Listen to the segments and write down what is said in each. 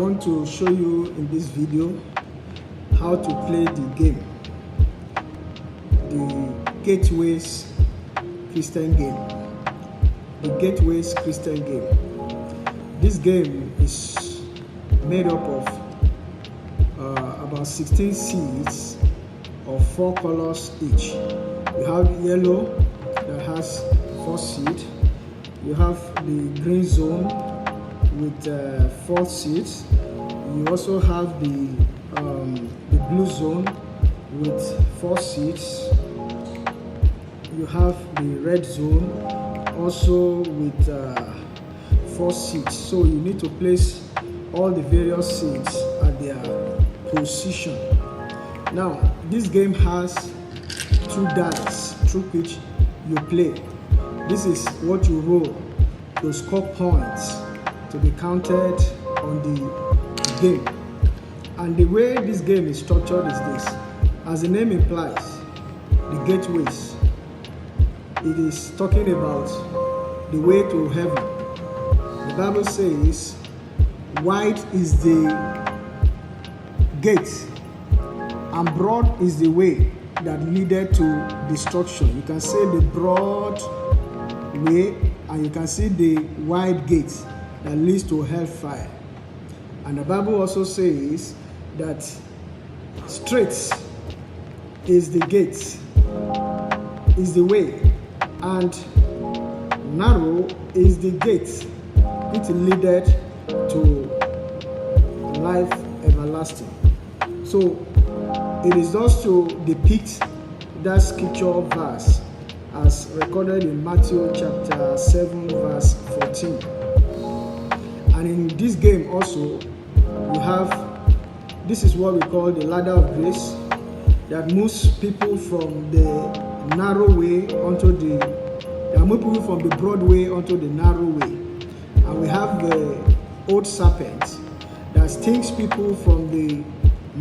I want to show you in this video how to play the game, the Gateways Christian game. The Gateways Christian game. This game is made up of about 16 seeds of 4 colors each. You have yellow that has 4 seeds. You have the green zone with 4 seeds. You also have the blue zone with 4 seeds. You have the red zone also with 4 seeds. So you need to place all the various seeds at their position. Now this game has 2 dice through which you play. This is what you roll to score points to be counted on the game. And the way this game is structured is this. As the name implies, the gateways, it is talking about the way to heaven. The Bible says, wide is the gate and broad is the way that leaded to destruction. You can say the broad way and you can see the wide gate that leads to hellfire. And the Bible also says that straight is the gate, is the way, and narrow is the gate which leadeth to life everlasting. So it is just to depict that scripture verse as recorded in Matthew chapter 7 verse 14. And in this game also, you have, this is what we call the ladder of grace that moves people from the narrow way onto that moves people from the broad way onto the narrow way. And we have the old serpent that stings people from the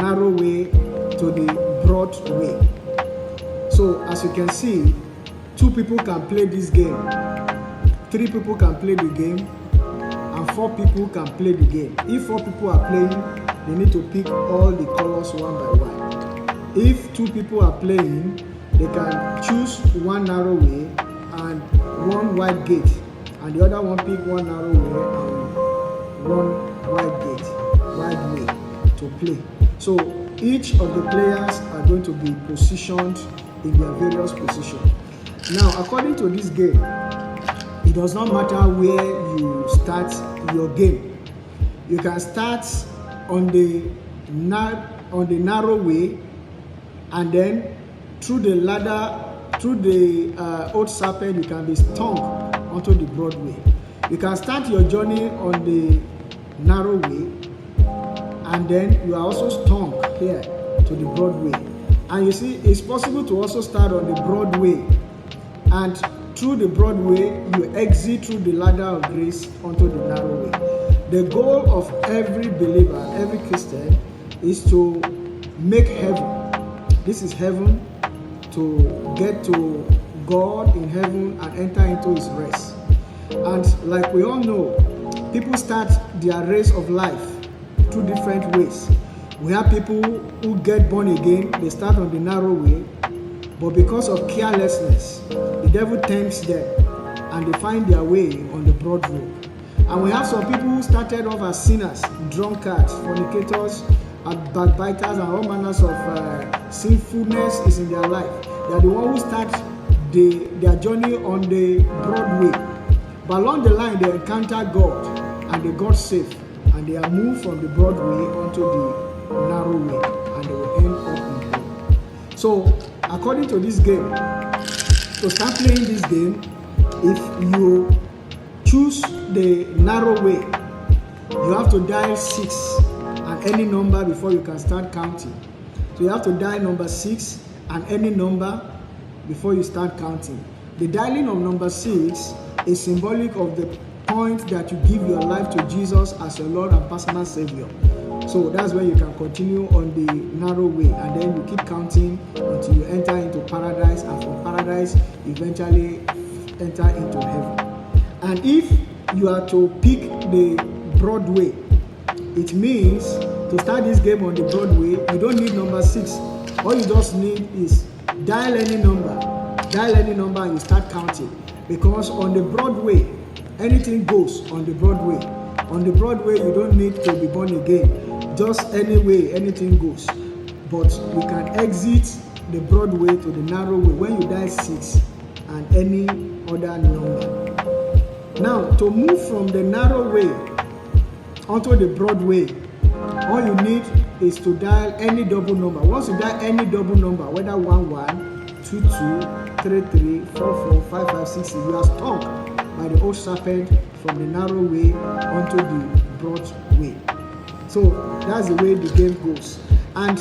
narrow way to the broad way. So as you can see, 2 people can play this game, 3 people can play the game, and 4 people can play the game. If 4 people are playing, they need to pick all the colors one by one. If 2 people are playing, they can choose one narrow way and one wide gate, and the other one pick one narrow way and one wide way to play. So each of the players are going to be positioned in their various positions. Now, according to this game, it does not matter where you start your game. You can start on the narrow way, and then through the ladder, through the old serpent, you can be stung onto the broad way. You can start your journey on the narrow way, and then you are also stung here to the broad way. And you see, it's possible to also start on the broad way, and through the broad way, you exit through the ladder of grace onto the narrow way. The goal of every believer, every Christian, is to make heaven. This is heaven, to get to God in heaven and enter into His rest. And like we all know, people start their race of life through different ways. We have people who get born again, they start on the narrow way, but because of carelessness, the devil tempts them and they find their way on the broad road. And we have some people who started off as sinners, drunkards, fornicators, backbiters, and all manners of sinfulness is in their life. They are the ones who start their journey on the broad way. But along the line, they encounter God and they got saved, and they are moved from the broad way onto the narrow way, and they will end up in hell. So according to this game, to start playing this game, if you choose the narrow way, you have to dial 6 and any number before you can start counting. So you have to dial number 6 and any number before you start counting. The dialing of number 6 is symbolic of the point that you give your life to Jesus as your Lord and personal Savior. So that's where you can continue on the narrow way, and then you keep counting until you enter into paradise, and from paradise eventually enter into heaven. And if you are to pick the broad way, It means to start this game on the Broadway, you don't need number 6. All you just need is dial any number and you start counting. Because on the Broadway, anything goes on the Broadway. On the Broadway, you don't need to be born again. Just any way, anything goes. But you can exit the Broadway to the narrow way when you dial 6 and any other number. Now, to move from the narrow way onto the Broadway, all you need is to dial any double number. Once you dial any double number, whether 11, 22, 33, 44, 55, 60, you are stuck by the old serpent from the narrow way onto the broad way. So that's the way the game goes. And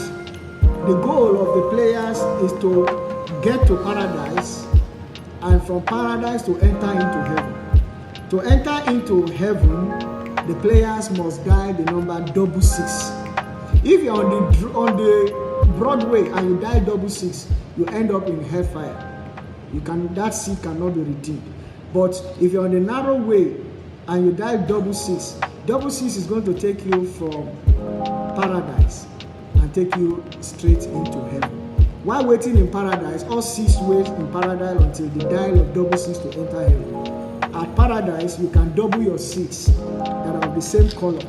the goal of the players is to get to paradise, and from paradise to enter into heaven. To enter into heaven, the players must dial the number 66. If you're on the Broadway and you dial 66, you end up in hellfire. That seat cannot be redeemed. But if you're on the narrow way and you dial 66, 66 is going to take you from paradise and take you straight into heaven. While waiting in paradise, all 6 wait in paradise until the dial of 66 to enter heaven. At paradise, you can double your seats that are of the same color.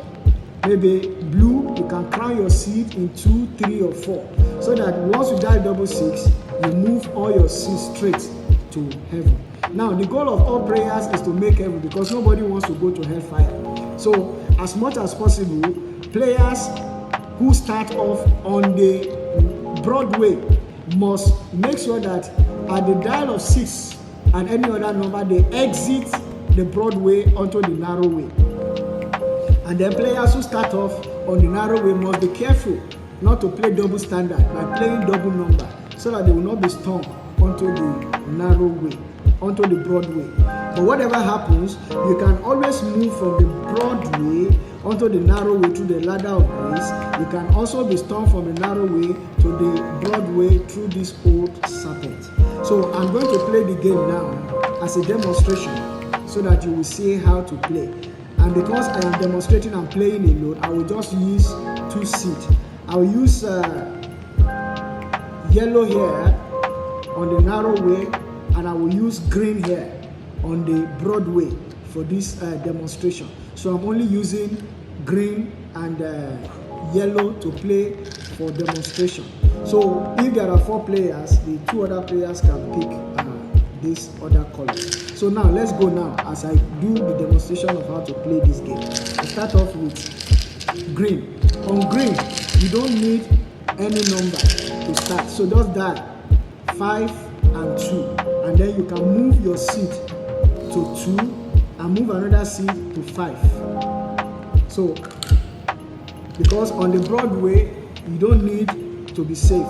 Maybe blue, you can crown your seat in 2, 3, or 4. So that once you dial 66, you move all your seats straight to heaven. Now, the goal of all prayers is to make heaven, because nobody wants to go to hellfire. So, as much as possible, players who start off on the Broadway must make sure that at the dial of 6 and any other number, they exit the Broadway onto the narrow way. And then players who start off on the narrow way must be careful not to play double standard by playing double number, so that they will not be stung onto the narrow way, onto the Broadway. But whatever happens, you can always move from the Broadway onto the narrow way through the ladder of grace. You can also be stung from the narrow way to the Broadway through this old serpent. So I'm going to play the game now as a demonstration so that you will see how to play. And because I am demonstrating and playing alone, I will just use 2 seats. I will use yellow here on the narrow way, and I will use green here on the Broadway for this demonstration. So I'm only using green and yellow to play for demonstration. So if there are 4 players, the 2 other players can pick this other color. So now let's go now as I do the demonstration of how to play this game. I start off with green. On green, you don't need any number to start. So just dial 5 and 2, and then you can move your seat to 2 and move another seat to 5. So because on the Broadway, you don't need to be safe.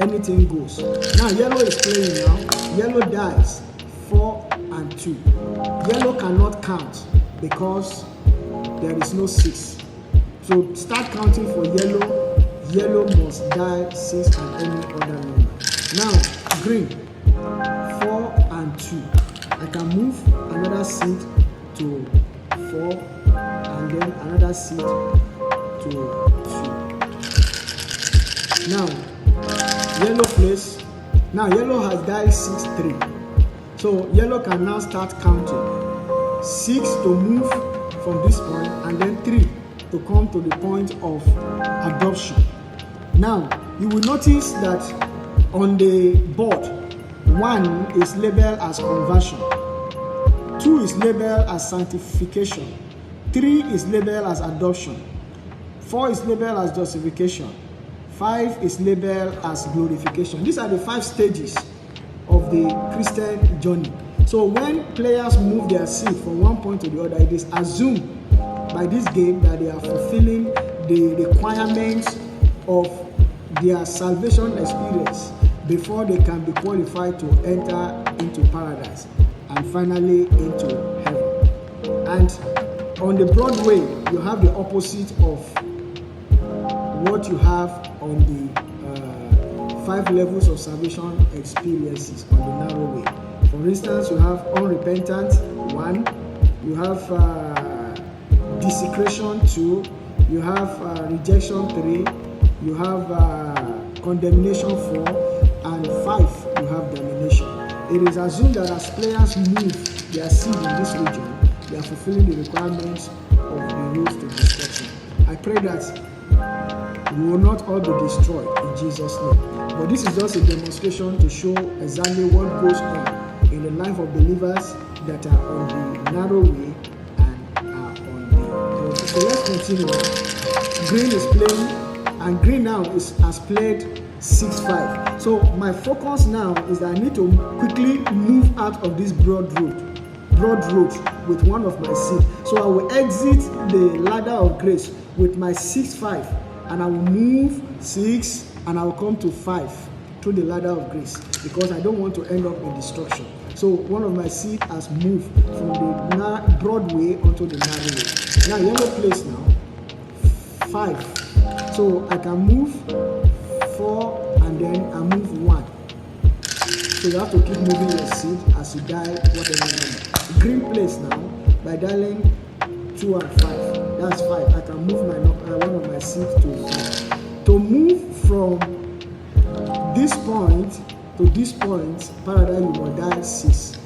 Anything goes. Now yellow is playing now. Yellow dies 4 and 2. Yellow cannot count because there is no 6. So start counting for yellow. Yellow must dial 6 and any other number. Now green 4 and 2. I can move another seat to 4 and then another seat to 2. Now yellow plays. Now yellow has dialed 6, 3. So yellow can now start counting. 6 to move from this point, and then 3 to come to the point of adoption. Now you will notice that on the board, 1 is labeled as conversion, 2 is labeled as sanctification, 3 is labeled as adoption, 4 is labeled as justification, 5 is labeled as glorification. These are the 5 stages of the Christian journey. So when players move their seat from one point to the other, it is assumed by this game that they are fulfilling the requirements of their salvation experience before they can be qualified to enter into paradise and finally into heaven. And on the Broadway, you have the opposite of what you have on the 5 levels of salvation experiences on the narrow way. For instance, you have unrepentant 1, you have desecration 2, you have rejection 3, you have condemnation 4, and 5 you have domination. It is assumed that as players move their seed in this region, they are fulfilling the requirements of the road to destruction. I pray that we will not all be destroyed in Jesus' name. But this is just a demonstration to show exactly what goes on in the life of believers that are on the narrow way and are on the road. So let's continue. Green is playing, and green now has played 6-5. So my focus now is that I need to quickly move out of this broad road with one of my seed. So I will exit the ladder of grace with my 6-5, and I will move 6 and I will come to 5 through the ladder of grace, because I don't want to end up in destruction. So one of my seed has moved from the broad way onto the narrow way. Now yellow plays now 5. So I can move 4 and then I move 1. So you have to keep moving your seed as you dial whatever number. Green plays now by dialing 2 and 5. That's 5. I can move one of my seeds to 5. To move from this point to this point, paradise, you will dial 6.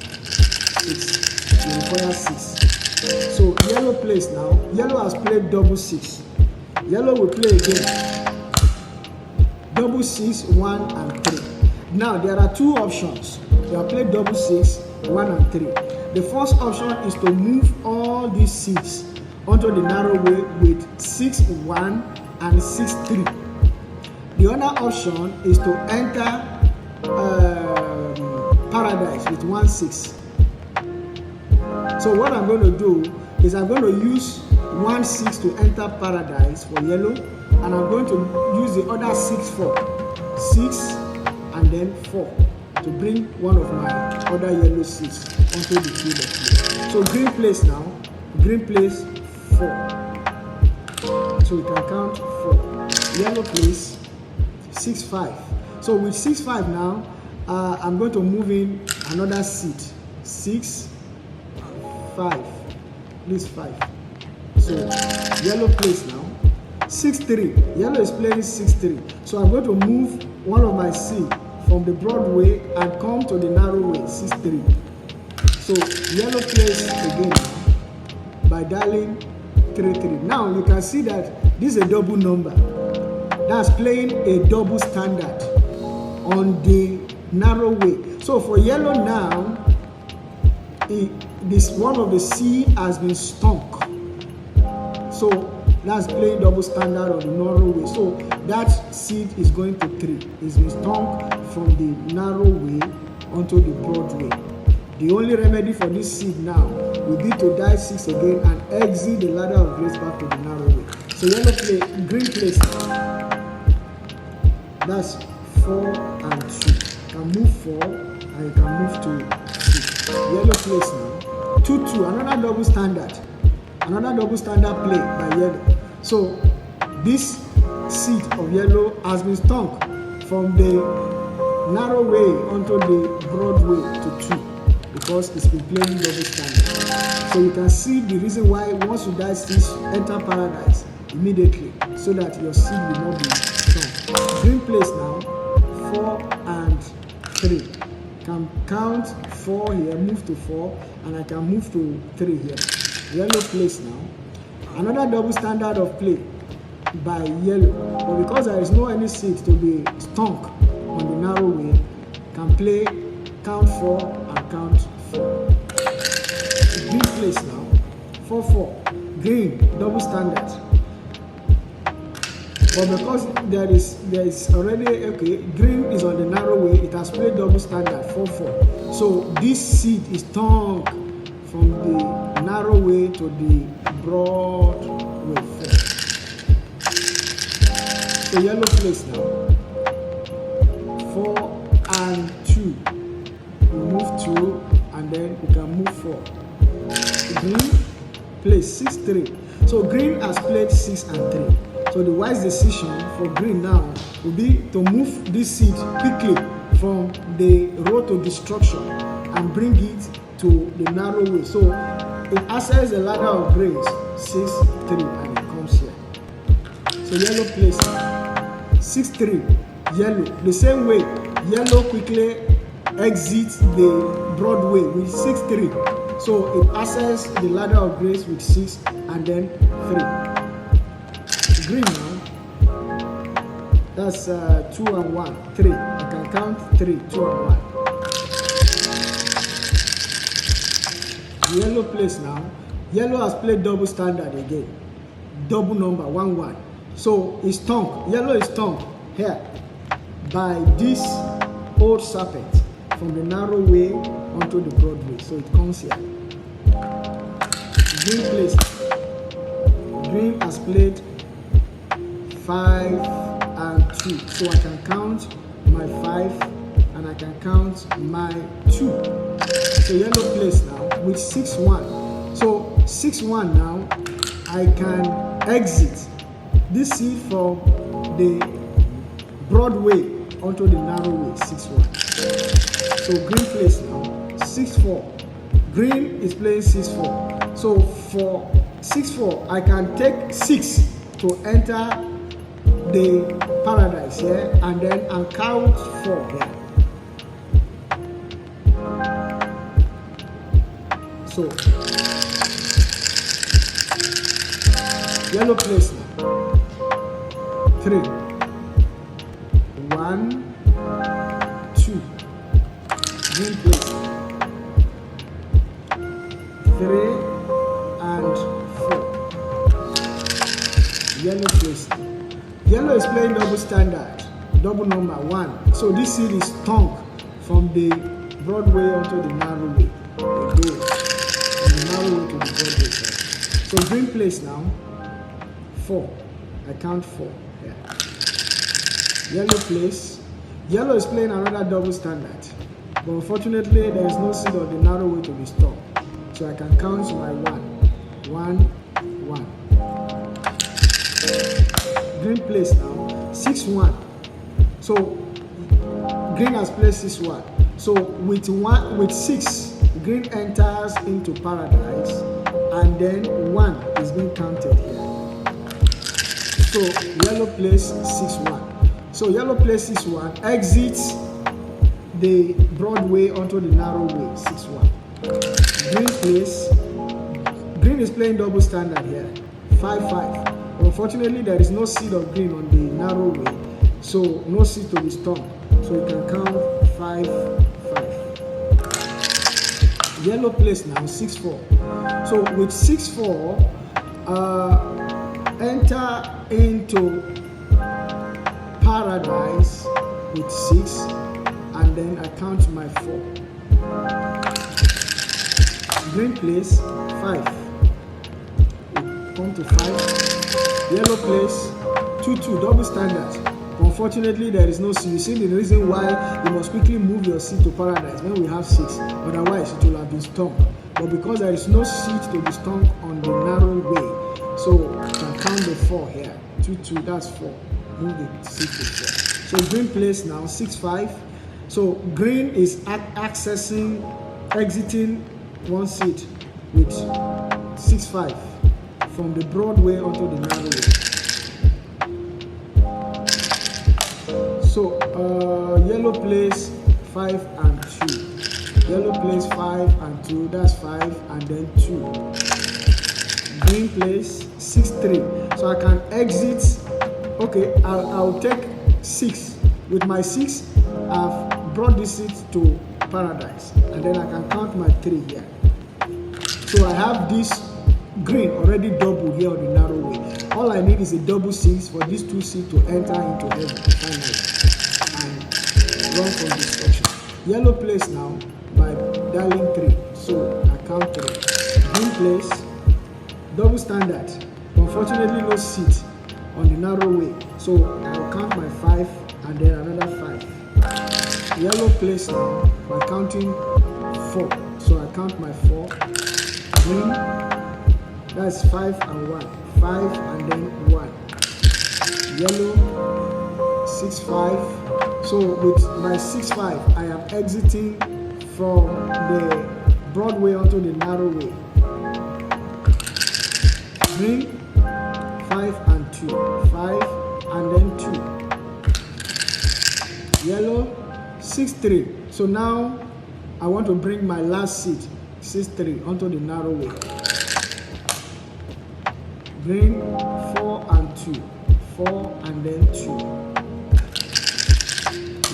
You require 6. So yellow plays now. Yellow has played double 6. Yellow will play again. Double 6, 1 and 3. Now there are 2 options. You have played double 6, 1 and 3. The first option is to move all these seeds onto the narrow way with 6, 1 and 6, 3. The other option is to enter paradise with 1, 6. So what I'm going to do is I'm going to use 1, 6 to enter paradise for yellow, and I'm going to use the other 6 for 6 and then 4 to bring one of my other yellow seeds onto the field of play. So green plays now. Green plays 4. So we can count 4. Yellow plays 6, 5. So with 6, 5 now, I'm going to move in another seed. 6, 5. This 5. So yellow plays now 6, 3. Yellow is playing 6, 3. So I'm going to move one of my seed from the broad way and come to the narrow way, 6, 3. So yellow plays again by dialing 3, 3. Now you can see that this is a double number. That's playing a double standard on the narrow way. So for yellow now, this one of the seed has been stunk. So that's playing double standard on the narrow way. So that seed is going to 3. It's been stunk from the narrow way onto the broad way. The only remedy for this seed now will be to die 6 again and exit the ladder of grace back to the narrow way. So yellow play, green plays. That's 4 and 2. You can move 4 and you can move to 6. Yellow plays now 2, 2. Another double standard. Another double standard play by yellow. So this seed of yellow has been stunk from the narrow way onto the broad way to 2, because it's been playing double standard. So you can see the reason why once you die 6, enter paradise immediately, so that your seed will not be stunk. Green plays now 4 and 3. Can count 4 here, move to 4, and I can move to 3 here. Yellow plays now. Another double standard of play by yellow, but because there is no any seed to be stunk on the narrow way, can play count 4 and count 4. Green plays now 4, 4. Green double standard, but because there is already green is on the narrow way, it has played double standard 4, 4. So this seed is stunk from the narrow way to the broad way. 4. So yellow plays now 4 and 2. We move 2 and then we can move 4. Green plays 6, 3. So green has played 6 and 3. So the wise decision for green now will be to move this seed quickly from the road to destruction and bring it to the narrow way. So it accesses the ladder of grace 6, 3, and it comes here. So yellow place now. 6-3, yellow. The same way, yellow quickly exits the Broadway with 6-3. So it passes the ladder of grace with 6 and then 3. Green now. That's 2 and 1, 3. I can count 3, 2 and 1. The yellow place now. Yellow has played double standard again. Double number, 1-1. So it's tongue. Yellow is tongue here by this old serpent from the narrow way onto the broad way. So it comes here. Green place. Green has played 5 and 2. So I can count my 5 and I can count my 2. So yellow place now with 6-1. So 6-1 now, I can exit this seed from the broad way onto the narrow way, 6-1. So green place now, 6-4. Green is playing 6-4. So for 6-4, I can take 6 to enter the paradise here, and then I'll count 4 here. So yellow place now. 3, 1, 2. Green place. 3 and 4. Yellow place. Yellow is playing double standard, double number 1. So this seed is tongue from the broad way onto the narrow way. From the narrow way to the broad way. So green place now. 4. I count 4 here. Yellow place. Yellow is playing another double standard. But unfortunately, there is no seed of the narrow way to be stopped. So I can count my 1. 1, 1. Green place now. 6-1. So green has played 6-1. So with 6, green enters into paradise, and then 1 is being counted here. So yellow place 6-1. So yellow place 6-1 exits the broad way onto the narrow way, 6-1. Green place. Green is playing double standard here, 5-5. Unfortunately, there is no seed of green on the narrow way, so no seed to be stopped. So you can count 5-5. Yellow place now 6-4. So with 6-4, enter into paradise with 6, and then I count my 4. Green place 5. Come to 5. Yellow place 2-2, double standard. Unfortunately, there is no seed. You see the reason why you must quickly move your seed to paradise when we have 6. Otherwise, it will have been stung. But because there is no seed to be stung on the narrow way, so I can count the 4 here. 2-2, that's 4. Move the 6 to 4. So green place now 6-5. So green is exiting one seed with 6-5 from the broad way onto the narrow way. So yellow place 5 and 2. Yellow place 5 and 2. That's 5 and then 2. Green place 6-3. So I can exit. Okay, I'll take 6. With my 6, I've brought this seed to paradise, and then I can count my 3 here. So I have this green already double here on the narrow way. All I need is a double 6 for these 2 seeds to enter into heaven finally and run from destruction. Yellow place now by dialing 3. So I count 3. Green place, double standard. Unfortunately, no seed on the narrow way. So I'll count my 5 and then another 5. Yellow place now by counting 4. So I count my 4. Green, that's 5 and 1. 5 and then 1. Yellow, 6-5. So with my 6-5, I am exiting from the broad way onto the narrow way. Green, 5 and 2, 5 and then 2. Yellow, 6, 3. So now I want to bring my last seed, 6, 3, onto the narrow way. Green, 4 and 2, 4 and then 2.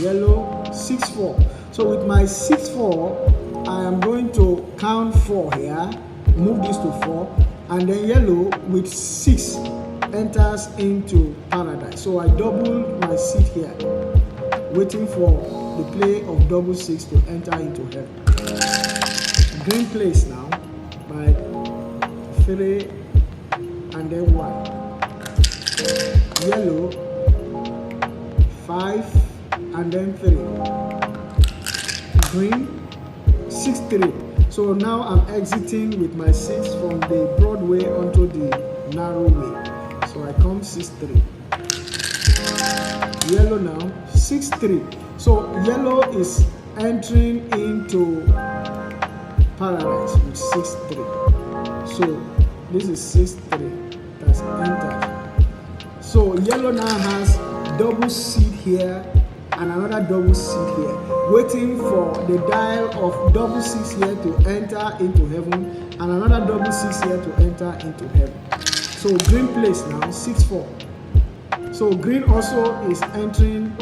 Yellow, 6, 4. So with my 6, 4, I am going to count 4 here, move this to 4, and then yellow with 6 enters into paradise. So I double my seed here, waiting for the play of double 6 to enter into heaven. Green plays now by 3 and then 1. Yellow, 5 and then 3. Green, 6, 3. So now I'm exiting with my 6 from the broad way onto the narrow way. So I come 6, 3. Yellow now, 6, 3. So yellow is entering into paradise with 6, 3. So this is 6, 3 that's entered. So yellow now has double seed here and another double seed here, waiting for the dial of double 6 here to enter into heaven and another double 6 here to enter into heaven. So green plays now 6, 4. So green also is entering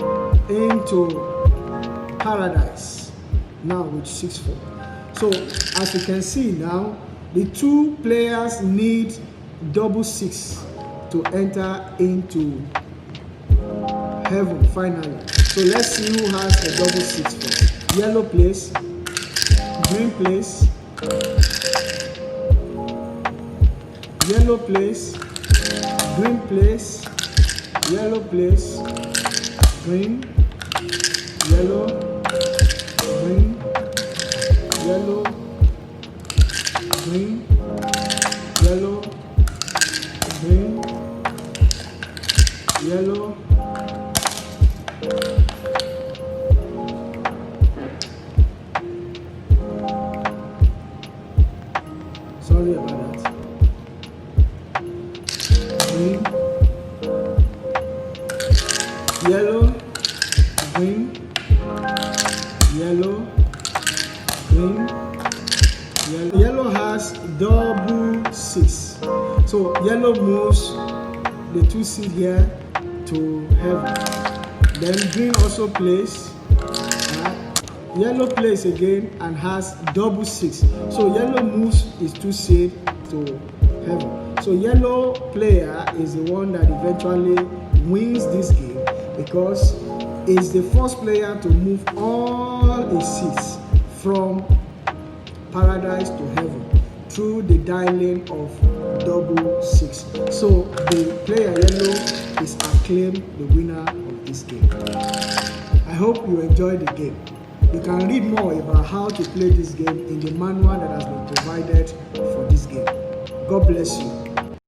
into paradise now with 6, 4. So as you can see now, the two players need double 6 to enter into heaven finally. So let's see who has a double 6 first. Yellow plays, green plays, yellow plays, green plays, yellow plays, green, yellow, green, yellow, green, yellow, green, yellow, sorry about that. Green, yellow, green, yellow, green, yellow. Yellow has double 6. So yellow moves the 2 seed here to heaven. Then green also plays. Yellow plays again and has double 6. So yellow moves his 2 seed to heaven. So yellow player is the one that eventually wins this game because is the first player to move all his seeds from paradise to heaven through the dialing of double 6. So the player yellow is acclaimed the winner of this game. I hope you enjoyed the game. You can read more about how to play this game in the manual that has been provided for this game. God bless you.